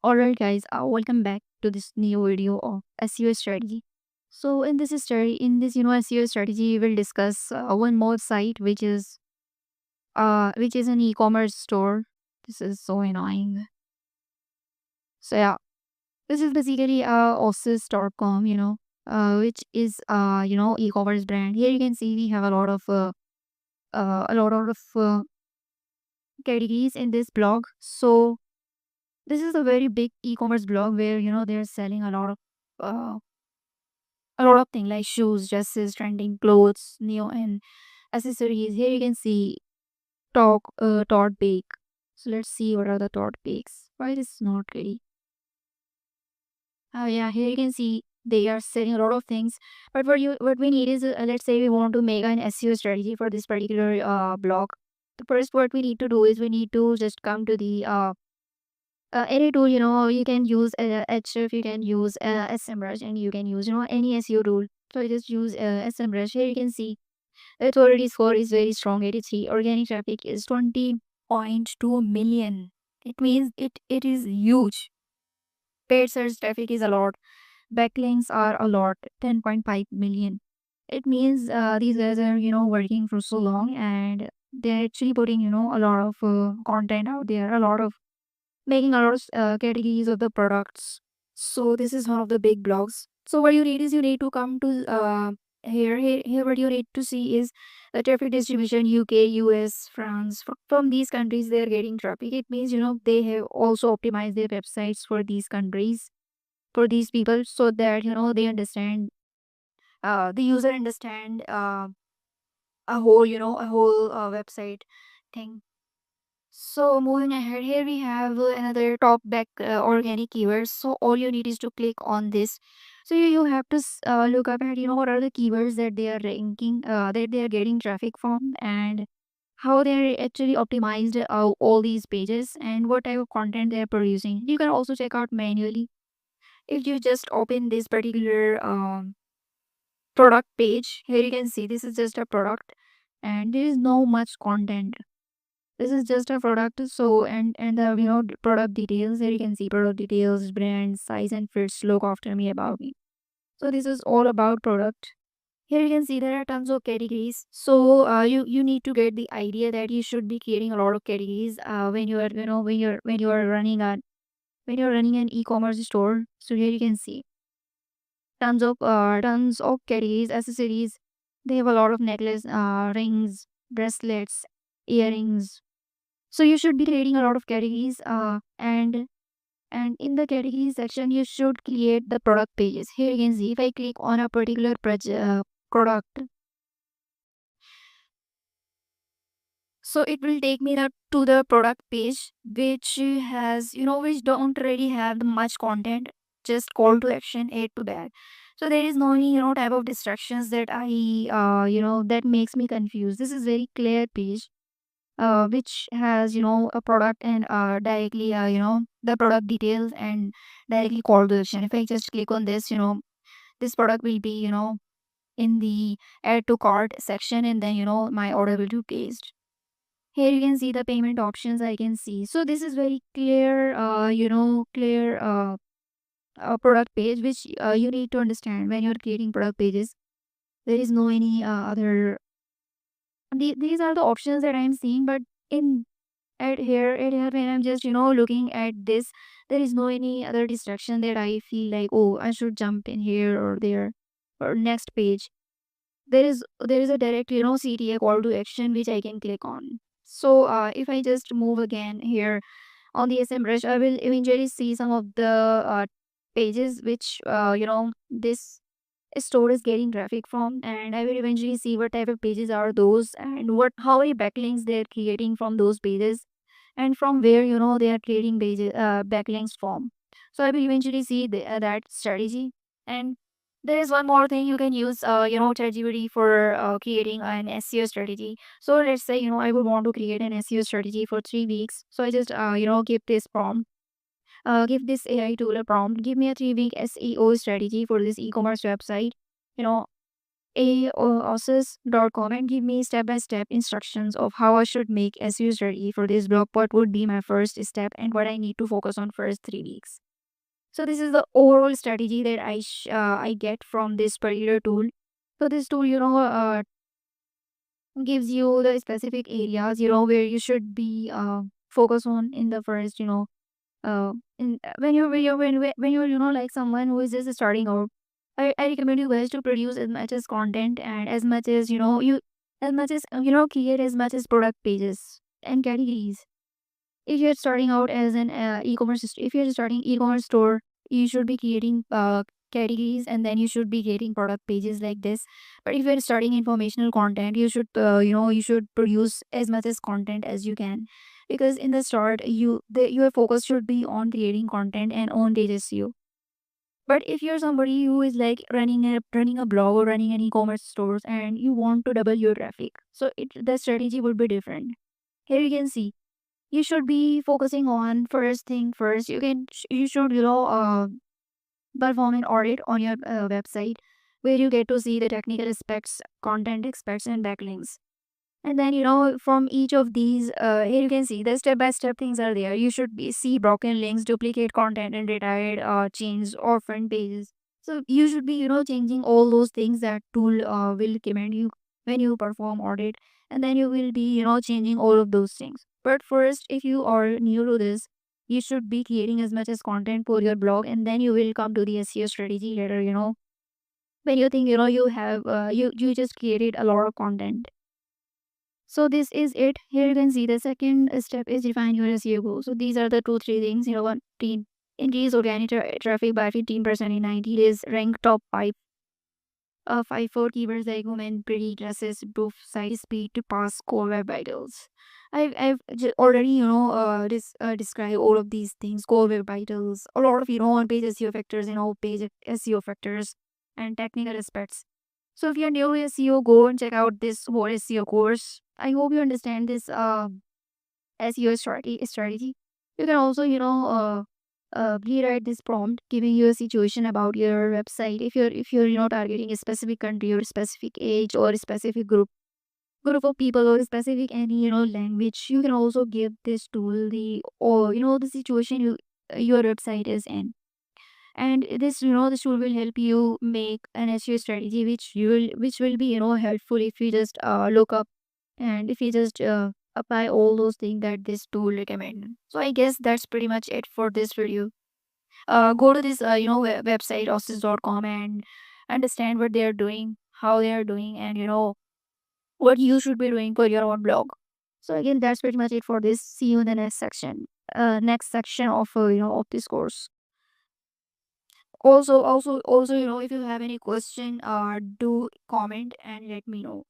Alright, guys, welcome back to this new video of SEO strategy. So, in this SEO strategy, we will discuss one more site, which is an e-commerce store. This is so annoying. So yeah, this is basically Osis.com, which is e-commerce brand. Here you can see we have a lot of categories in this blog. So this is a very big e-commerce blog where they're selling uh, a lot of things like shoes, dresses, trending clothes, new and accessories. Here you can see tote bag. So let's see what are the tote bags. Why it is not ready? Yeah, here you can see they are selling a lot of things. But what we need is let's say we want to make an SEO strategy for this particular blog. The first what we need to do is we need to just come to the any tool. You can use Ahrefs, you can use SEMrush, and you can use any SEO tool. So I just use SEMrush. Here you can see its already score is very strong, 83. Organic traffic is 20.2 million. It means it is huge. Paid search traffic is a lot. Backlinks are a lot, 10.5 million. It means these guys are, working for so long and they're actually putting, a lot of content out there, a lot of making a lot of categories of the products. So this is one of the big blogs. So what you need is you need to come to here what you need to see is the traffic distribution UK, US, France. From these countries they are getting traffic. It means they have also optimized their websites for these countries, for these people, so that they understand the user understand a whole website thing. So moving ahead, here we have another top back organic keywords. So all you need is to click on this. So you have to look up at what are the keywords that they are ranking, that they are getting traffic from, and how they're actually optimized all these pages and what type of content they're producing. You can also check out manually if you just open this particular product page. Here you can see this is just a product, and there is no much content. This is just a product. So and the product details. Here you can see product details, brand, size, and fits. Look after me, about me. So this is all about product. Here you can see there are tons of categories. So you need to get the idea that you should be creating a lot of categories when you are when you are running an e-commerce store. So here you can see tons of categories, accessories. They have a lot of necklace, rings, bracelets, earrings. So you should be creating a lot of categories, and in the categories section you should create the product pages. Here you can see if I click on a particular product, so it will take me to the product page, which has which don't really have much content, just call to action, add to bag. So there is no any type of distractions that I that makes me confused. This is very clear page, which has a product and directly the product details and directly call to action. If I just click on this, this product will be in the add to cart section, and then my order will be placed. Here you can see the payment options I can see. So this is very clear, clear product page, which you need to understand when you're creating product pages. There is no any other. These are the options that I'm seeing, but in at here when I'm just looking at this, there is no any other distraction that I feel like, oh, I should jump in here or there or next page. There is a direct CTA call to action which I can click on. So if I just move again here on the SMrush, I will eventually see some of the pages which this store is getting traffic from, and I will eventually see what type of pages are those and what how many backlinks they're creating from those pages, and from where they are creating pages backlinks from. So I will eventually see that strategy. And there is one more thing you can use ChatGPT for creating an SEO strategy. So let's say I would want to create an SEO strategy for 3 weeks. So I just give this prompt, give this AI tool a prompt, give me a 3-week SEO strategy for this e-commerce website. you know aosis.com and give me step-by-step instructions of how I should make SEO ready for this blog. What would be my first step and what I need to focus on first 3 weeks. So this is the overall strategy that I get from this particular tool. So this tool, gives you the specific areas, where you should be focus on in the first, in when you're like someone who is just starting out. I recommend you guys to produce as much as content and as much as as much as create as much as product pages and categories. If you're starting out as an if you're starting e-commerce store, you should be creating categories and then you should be creating product pages like this. But if you're starting informational content, you should you should produce as much as content as you can, because in the start your focus should be on creating content and on page SEO. But if you're somebody who is like running a blog or running an e-commerce stores and you want to double your traffic, so the strategy would be different. Here you can see you should be focusing on first thing first. You should perform an audit on your website, where you get to see the technical aspects, content aspects, and backlinks. And then from each of these, here you can see the step by step things are there. You should be see broken links, duplicate content, and retired change or front pages. So you should be changing all those things that tool will recommend you when you perform audit, and then you will be changing all of those things. But first, if you are new to this, you should be creating as much as content for your blog, and then you will come to the SEO strategy later. When you think you have you just created a lot of content. So this is it. Here you can see the second step is define your SEO goal. So these are the two, three things. One, increase organic traffic by 15% in 90 days. Rank top five, four keywords like women, pretty dresses, improve site speed to pass core web vitals. I've already described all of these things, core web vitals, a lot of on page SEO factors, page SEO factors and technical aspects. So if you're new to SEO, go and check out this whole SEO course. I hope you understand this SEO strategy. You can also, rewrite this prompt, giving you a situation about your website. If you're targeting a specific country or a specific age or a specific group of people or a specific any language, you can also give this tool the or the situation your website is in. And this tool will help you make an SEO strategy which will be helpful if you just look up and if you just apply all those things that this tool recommend. So I guess that's pretty much it for this video. Go to this website ossis.com and understand what they are doing, how they are doing, and what you should be doing for your own blog. So again, that's pretty much it for this. See you in the next section of of this course. Also, if you have any question, do comment and let me know.